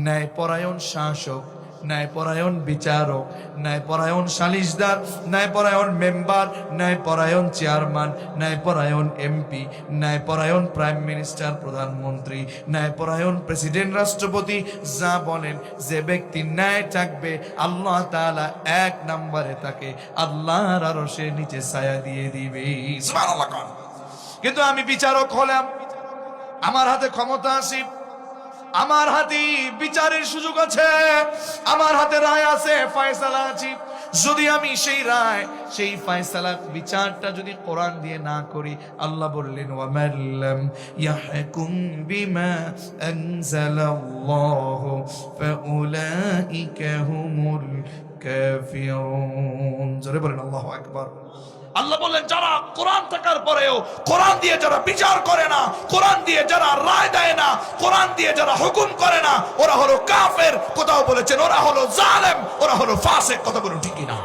ন্যায়পরায়ণ শাসক, ন্যায়পরায়ণ বিচারক, ন্যায়পরায়ণ সালিশদার, ন্যায়পরায়ণ মেম্বার, ন্যায়পরায়ণ চেয়ারম্যান, ন্যায়পরায়ণ এমপি, ন্যায়পরায়ণ প্রাইম মিনিস্টার প্রধানমন্ত্রী, ন্যায়পরায়ণ প্রেসিডেন্ট রাষ্ট্রপতি, যা বলেন, যে ব্যক্তি ন্যায় থাকবে আল্লাহ তাআলা 1 নম্বরে তাকে আল্লাহর আরশের নিচে ছায়া দিয়ে দিবে। সুবহানাল্লাহ। কিন্তু আমি বিচারক হলাম, আমার হাতে ক্ষমতা আছে, আমার হাতে বিচারের সুযোগ আছে, আমার হাতে রায় আছে, ফয়সালা আছে। যদি আমি সেই রায়, সেই ফয়সালা, বিচারটা যদি কোরআন দিয়ে না করি, আল্লাহ বললেন ওয়া মাল্লাম ইয়াহকুম বিমা আনজালাল্লাহু ফাউলাইকা হুমুল কাফিরুন। জোরে বলেন আল্লাহু আকবার। আল্লাহ বললেন যারা কোরআন থাকার পরেও কোরআন দিয়ে যারা বিচার করে না, কোরআন দিয়ে যারা রায় দেয় না, কোরআন দিয়ে যারা হুকুম করে না, ওরা হলো কাফের। কোথাও বলেছেন ওরা হলো জালেম, ওরা হলো ফাসিক। কথা বলুন ঠিক কিনা?